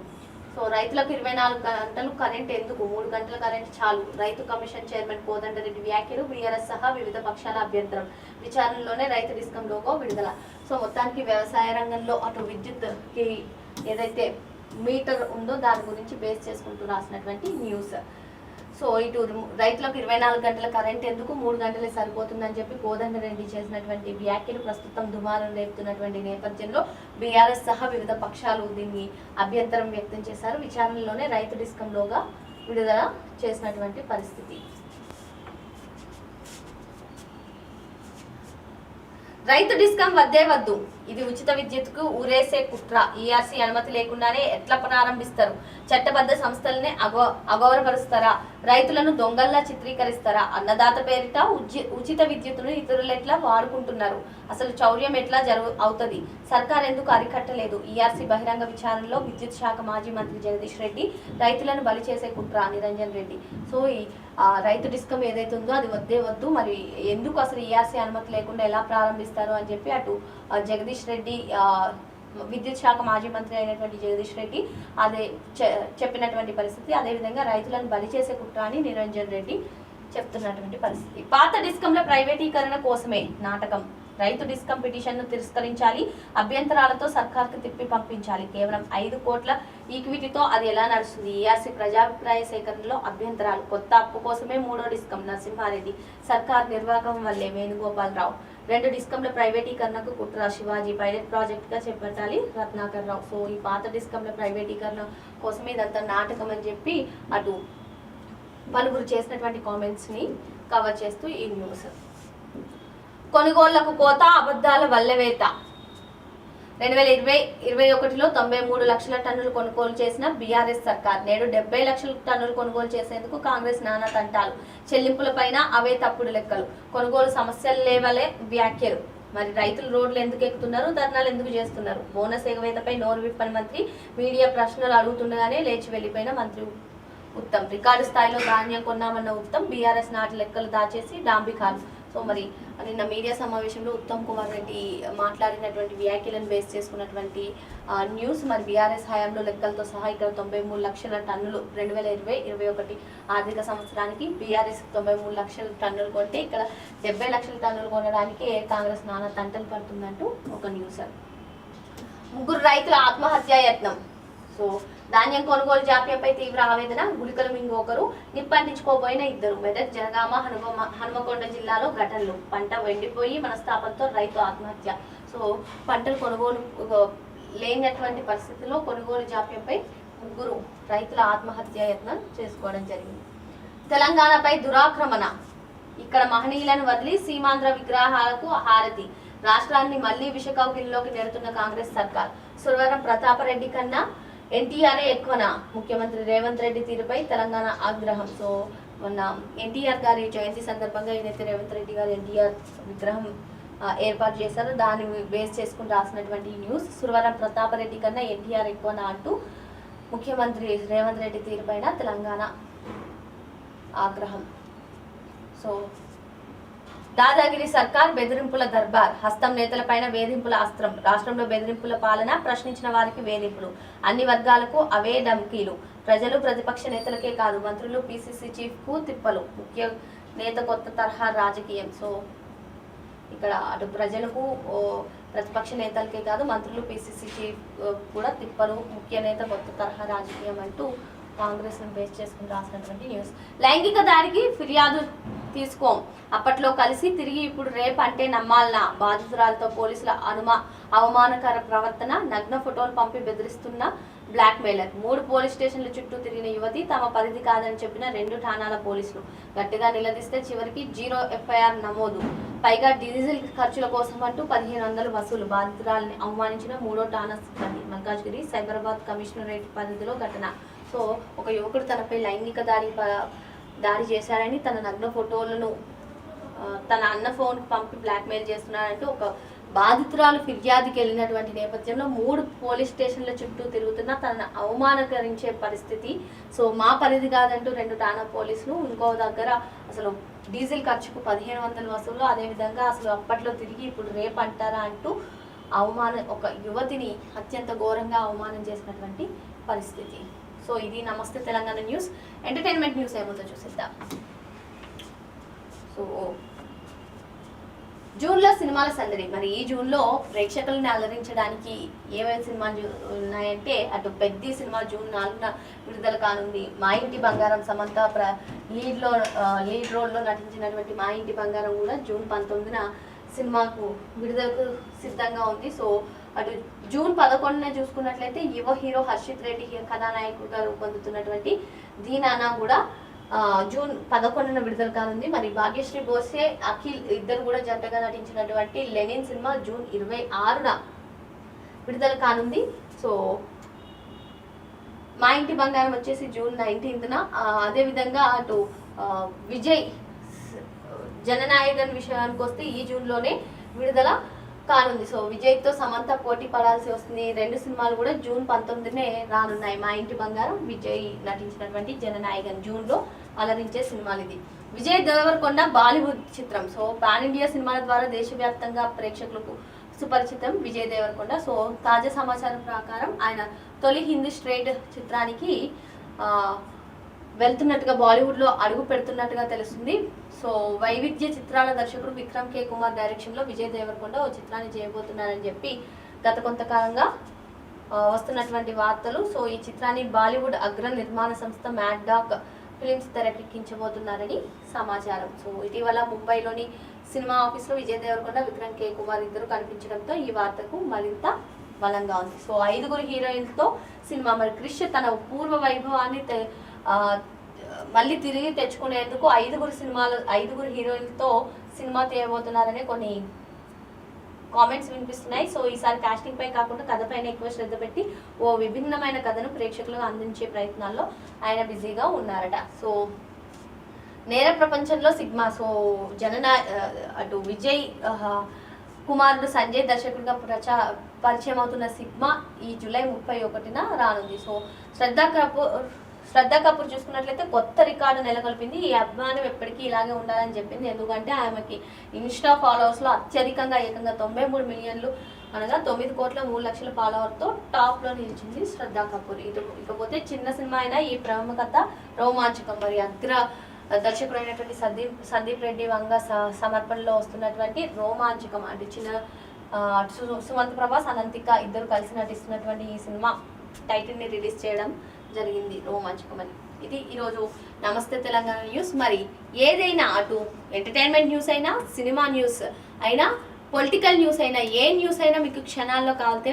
సో రైతులకు 24 గంటలు కరెంట్ ఎందుకు, 3 గంటల కరెంట్ చాలు. రైతు కమిషన్ చైర్మన్ కోదండరెడ్డి వ్యాఖ్యలు. బీఆర్ఎస్ సహా వివిధ పక్షాల అభ్యంతరం. విచారణలోనే రైతు డిస్కం లోగో విడుదల. సో మొత్తానికి వ్యవసాయ రంగంలో అటు విద్యుత్కి ఏదైతే మీటర్ ఉందో దాని గురించి బేస్ చేసుకుంటూ రాసినటువంటి న్యూస్. సో ఇటు రైతులకు 24 గంటల కరెంట్ ఎందుకు, 3 గంటలే సరిపోతుందని చెప్పి కోదండరెడ్డి చేసినటువంటి వ్యాఖ్యలు ప్రస్తుతం దుమారం రేపుతున్నటువంటి నేపథ్యంలో బీఆర్ఎస్ సహా వివిధ పక్షాలు దీన్ని అభ్యంతరం వ్యక్తం చేశారు. విచారణలోనే రైతు డిస్కంలోగా విడుదల చేసినటువంటి పరిస్థితి. రైతు డిస్కం వద్దే వద్దు, ఇది ఉచిత విద్యుత్కు ఊరేసే కుట్ర. ఈఆర్సీ అనుమతి లేకుండానే ఎట్లా ప్రారంభిస్తారు? చట్టబద్ధ సంస్థలనే అగౌరవపరుస్తారా? రైతులను దొంగల్లా చిత్రీకరిస్తారా? అన్నదాత పేరిట ఉచిత విద్యుత్తును ఇతరులు ఎట్లా వాడుకుంటున్నారు? అసలు చౌర్యం ఎట్లా అవుతుంది? సర్కార్ ఎందుకు అరికట్టలేదు? ఈఆర్సీ బహిరంగ విచారణలో విద్యుత్ శాఖ మాజీ మంత్రి జగదీష్ రెడ్డి రైతులను బలి చేసే కుట్ర నిరంజన్ రెడ్డి. సో ఈ రైతు డిస్కం ఏదైతే ఉందో అది వద్దే వద్దు, మరి ఎందుకు అసలు ఈఆర్సీ అనుమతి లేకుండా ఎలా ప్రారంభిస్తారు అని చెప్పి అటు జగదీష్ రెడ్డి విద్యుత్ శాఖ మాజీ మంత్రి అయినటువంటి జగదీష్ రెడ్డి అదే చెప్పినటువంటి పరిస్థితి. అదేవిధంగా రైతులను బలి చేసే కుట్ర అని నిరంజన్ రెడ్డి చెప్తున్నటువంటి పరిస్థితి. పాత డిస్కంల ప్రైవేటీకరణ కోసమే నాటకం. రైతు డిస్కం పిటిషన్ను తిరస్కరించాలి, అభ్యంతరాలతో సర్కార్కు తిప్పి పంపించాలి. కేవలం 5 కోట్ల ఈక్విటీతో అది ఎలా నడుస్తుంది? ఈఆర్సీ ప్రజాభిప్రాయ సేకరణలో అభ్యంతరాలు. కొత్త అప్పు కోసమే 3వ డిస్కం నరసింహారెడ్డి. సర్కార్ నిర్వాహకం వల్లే వేణుగోపాలరావు. 2 డిస్కంల ప్రైవేటీకరణకు కుట్ర. శివాజీ పైలట్ ప్రాజెక్ట్ గా చేపట్టాలి రత్నాకర్ రావు. సో ఈ పాత డిస్కంల ప్రైవేటీకరణ కోసమే ఇదంతా నాటకం అని చెప్పి అటు పలువురు చేసినటువంటి కామెంట్స్ ని కవర్ చేస్తూ ఈ న్యూస్. కొనుగోళ్లకు కోత, అబద్ధాల వల్లవేత. 2020-21లో 93 లక్షల టన్నులు కొనుగోలు చేసిన బీఆర్ఎస్ సర్కార్ నేడు 70 లక్షల టన్నులు కొనుగోలు చేసేందుకు కాంగ్రెస్ నానా తంటాలు. చెల్లింపులపైన అవే తప్పుడు లెక్కలు. కొనుగోలు సమస్యలు లేవలే వ్యాఖ్యలు. మరి రైతులు రోడ్లు ఎందుకు ఎక్కుతున్నారు, ధర్నాలు ఎందుకు చేస్తున్నారు? బోనస్ ఎగవేతపై నోరు విప్పని మంత్రి. మీడియా ప్రశ్నలు అడుగుతుండగానే లేచి వెళ్లిపోయిన మంత్రి ఉత్తమ్. రికార్డు స్థాయిలో ధాన్యం కొన్నామన్న ఉత్తమ్ బీఆర్ఎస్ నాటి లెక్కలు దాచేసి డాంబికాలు. సో మరి నిన్న మీడియా సమావేశంలో ఉత్తమ్ కుమార్ రెడ్డి మాట్లాడినటువంటి వ్యాఖ్యలను బేస్ చేసుకున్నటువంటి న్యూస్. మరి బీఆర్ఎస్ హయాంలో లెక్కలతో సహా ఇక్కడ 93 లక్షల టన్నులు 2020-21 ఆర్థిక సంవత్సరానికి బీఆర్ఎస్ 93 లక్షల టన్నులు కొంటే ఇక్కడ 70 లక్షల టన్నులు కొనడానికి కాంగ్రెస్ నానా తంటలు పడుతుందంటూ ఒక న్యూస్. 3 రైతుల ఆత్మహత్యా యత్నం. సో ధాన్యం కొనుగోలు జాప్యంపై తీవ్ర ఆవేదన. గుళికలు మింగి ఒకరు, నిప్పంటించుకోబోయిన 2. మెదక్, జనగామ, హనుమకొండ జిల్లాలో ఘటనలు. పంట వెండిపోయి మనస్తాపంతో రైతు ఆత్మహత్య. సో పంటలు కొనుగోలు లేనటువంటి పరిస్థితుల్లో కొనుగోలు జాప్యంపై 3 రైతుల ఆత్మహత్య యత్నం చేసుకోవడం జరిగింది. తెలంగాణపై దురాక్రమణ. ఇక్కడ మహనీయులను వదిలి సీమాంధ్ర విగ్రహాలకు హారతి. రాష్ట్రాన్ని మళ్లీ విషకౌగిలిలోకి నెడుతున్న కాంగ్రెస్ సర్కార్. సురవరం ప్రతాపరెడ్డి కన్నా ఎన్టీఆర్ఏ ఎక్కువనా? ముఖ్యమంత్రి రేవంత్ రెడ్డి తీరుపై తెలంగాణ ఆగ్రహం. సో మొన్న ఎన్టీఆర్ గారి జయంతి సందర్భంగా ఏదైతే రేవంత్ రెడ్డి గారు ఎన్టీఆర్ విగ్రహం ఏర్పాటు చేశారో దాన్ని బేస్ చేసుకుని రాసినటువంటి న్యూస్. సురవరం ప్రతాపరెడ్డి కన్నా ఎన్టీఆర్ ఎక్కువనా అంటూ ముఖ్యమంత్రి రేవంత్ రెడ్డి తీరుపైన తెలంగాణ ఆగ్రహం. సో దాదాగిరి సర్కార్, బెదిరింపుల దర్బార్. హస్తం నేతలపైన వేధింపుల అస్త్రం. రాష్ట్రంలో బెదిరింపుల పాలన, ప్రశ్నించిన వారికి వేధింపులు. అన్ని వర్గాలకు అవే ధమ్కీలు. ప్రజలు, ప్రతిపక్ష నేతలకే కాదు మంత్రులు, పిసిసి చీఫ్ కు తిప్పలు. ముఖ్య నేత కొత్త తరహా రాజకీయం. సో ఇక్కడ అటు ప్రజలకు, ప్రతిపక్ష నేతలకే కాదు మంత్రులు, పిసిసి చీఫ్ కూడా తిప్పలు. ముఖ్య నేత కొత్త తరహా రాజకీయం అంటూ కాంగ్రెస్ ను బేస్ చేసుకుని రాసినటువంటి న్యూస్. లైంగిక దాడికి ఫిర్యాదు తీసుకోం. అప్పట్లో కలిసి తిరిగి ఇప్పుడు రేప్ అంటే నమ్మాలనా? బాధితురాలతో పోలీసుల అవమానకర ప్రవర్తన. నగ్న ఫోటోలు పంపి బెదిరిస్తున్న బ్లాక్ మెయిలర్. 3 పోలీస్ స్టేషన్ల చుట్టూ తిరిగిన యువతి తమ పరిధి కాదని చెప్పిన 2 ఠాణాల పోలీసులు. గట్టిగా నిలదీస్తే చివరికి 0 ఎఫ్ఐఆర్ నమోదు. పైగా డీజిల్ ఖర్చుల కోసం అంటూ 1500 వసూలు. బాధితురాలని అవమానించిన 3వ ఠాణా సిబ్బంది. మల్కాజ్గిరి సైబరాబాద్ కమిషనరేట్ పరిధిలో ఘటన. సో ఒక యువకుడు తనపై లైంగిక దాడి చేశారని తన నగ్న ఫోటోలను తన అన్న ఫోన్కి పంపి బ్లాక్మెయిల్ చేస్తున్నారంటూ ఒక బాధితురాలు ఫిర్యాదుకి వెళ్ళినటువంటి నేపథ్యంలో 3 పోలీస్ స్టేషన్ల చుట్టూ తిరుగుతున్నా తనను అవమానకరించే పరిస్థితి. సో మా పరిధి కాదంటూ 2 ఠాణా పోలీసులు. ఇంకో దగ్గర అసలు డీజిల్ ఖర్చుకు 1500 వసూలు. అదేవిధంగా అసలు అప్పట్లో తిరిగి ఇప్పుడు రేపు అంటారా అంటూ ఒక యువతిని అత్యంత ఘోరంగా అవమానం చేసినటువంటి పరిస్థితి. సో ఇది నమస్తే తెలంగాణ న్యూస్. ఎంటర్టైన్మెంట్ న్యూస్ ఏముందో చూసేద్దాం. సో జూన్లో సినిమాల సందడి. మరి ఈ జూన్లో ప్రేక్షకులను అలరించడానికి ఏమేమి సినిమాలు ఉన్నాయంటే అటు పెద్ద సినిమా జూన్ 4న విడుదల కానుంది. మా ఇంటి బంగారం, సమంత లీడ్ రోల్లో నటించినటువంటి మా ఇంటి బంగారం కూడా జూన్ 19న సినిమాకు విడుదలకు సిద్ధంగా ఉంది. సో అటు జూన్ 11న చూసుకున్నట్లయితే యువ హీరో హర్షిత్ రెడ్డి కథానాయకుడిగా రూపొందుతున్నటువంటి దీనానా కూడా జూన్ 11న విడుదల కానుంది. మరి భాగ్యశ్రీ బోసే, అఖిల్ ఇద్దరు కూడా జంటగా నటించినటువంటి లెనిన్ సినిమా జూన్ 26న విడుదల కానుంది. సో మా ఇంటి బంగారం వచ్చేసి జూన్ 19న. అదేవిధంగా అటు విజయ్ జననాయకన్ విషయానికి వస్తే ఈ జూన్లోనే విడుదల కానుంది. సో విజయ్తో సమంత పోటీ పడాల్సి వస్తుంది. 2 సినిమాలు కూడా జూన్ 19నే రానున్నాయి. మా ఇంటి బంగారం, విజయ్ నటించినటువంటి జననాయకన్ జూన్లో అలరించే సినిమాలు. ఇది విజయ్ దేవరకొండ బాలీవుడ్ చిత్రం. సో పాన్ ఇండియా సినిమాల ద్వారా దేశవ్యాప్తంగా ప్రేక్షకులకు సుపరిచితం విజయ్ దేవరకొండ. సో తాజా సమాచారం ప్రకారం ఆయన తొలి హిందీ స్ట్రైట్ చిత్రానికి వెళ్తున్నట్టుగా బాలీవుడ్లో అడుగు పెడుతున్నట్టుగా తెలుస్తుంది. సో వైవిధ్య చిత్రాల దర్శకుడు విక్రమ్ కే కుమార్ డైరెక్షన్లో విజయ్ దేవరకొండ ఓ చిత్రాన్ని చేయబోతున్నారని చెప్పి గత కొంతకాలంగా వస్తున్నటువంటి వార్తలు. సో ఈ చిత్రాన్ని బాలీవుడ్ అగ్ర నిర్మాణ సంస్థ మ్యాడ్ డాగ్ ఫిలిమ్స్ తెరకెక్కించబోతున్నారని సమాచారం. సో ఇటీవల ముంబైలోని సినిమా ఆఫీస్లో విజయ్ దేవరకొండ, విక్రమ్ కే కుమార్ ఇద్దరు కనిపించడంతో ఈ వార్తకు మరింత బలంగా ఉంది. సో 5 హీరోయిన్లతో సినిమా. మరి క్రిష్ తన పూర్వ వైభవాన్ని మళ్ళీ తిరిగి తెచ్చుకునేందుకు 5 హీరోయిన్లతో సినిమా తీయబోతున్నారనే కొన్ని కామెంట్స్ వినిపిస్తున్నాయి. సో ఈసారి కాస్టింగ్ పై కాకుండా కథపైన ఎక్కువ శ్రద్ధ పెట్టి ఓ విభిన్నమైన కథను ప్రేక్షకులకు అందించే ప్రయత్నాల్లో ఆయన బిజీగా ఉన్నారట. సో నేర ప్రపంచంలో సిగ్మా. సో అటు విజయ్ కుమారుడు సంజయ్ దర్శకుడిగా పరిచయం అవుతున్న సిగ్మా ఈ జూలై 31న రానుంది. సో శ్రద్ధా కపూర్ చూసుకున్నట్లయితే కొత్త రికార్డు నెలకొల్పింది. ఈ అభిమానం ఎప్పటికీ ఇలాగే ఉండాలని చెప్పింది. ఎందుకంటే ఆమెకి ఇన్స్టా ఫాలోవర్స్లో అత్యధికంగా ఏకంగా 93 మిలియన్లు అనగా 9,03,00,000 ఫాలోవర్తో టాప్లో నిలిచింది శ్రద్ధా కపూర్. ఇకపోతే చిన్న సినిమా అయినా ఈ ప్రముఖత రోమాంచకం. మరి అగ్ర దర్శకుడైనటువంటి సందీప్ రెడ్డి వంగ సమర్పణలో వస్తున్నటువంటి రోమాంచకం అంటే సుమంత్ ప్రభాస్, అనంతిక ఇద్దరు కలిసి నటిస్తున్నటువంటి ఈ సినిమా టైటిల్ని రిలీజ్ చేయడం జరిగింది, రోమాంచకం అని. ఇది ఈరోజు నమస్తే తెలంగాణ న్యూస్. మరి ఏదైనా అటు ఎంటర్టైన్మెంట్ న్యూస్ అయినా, సినిమా న్యూస్ అయినా, పొలిటికల్ న్యూస్ అయినా, ఏ న్యూస్ అయినా మీకు క్షణాల్లో కావాలితే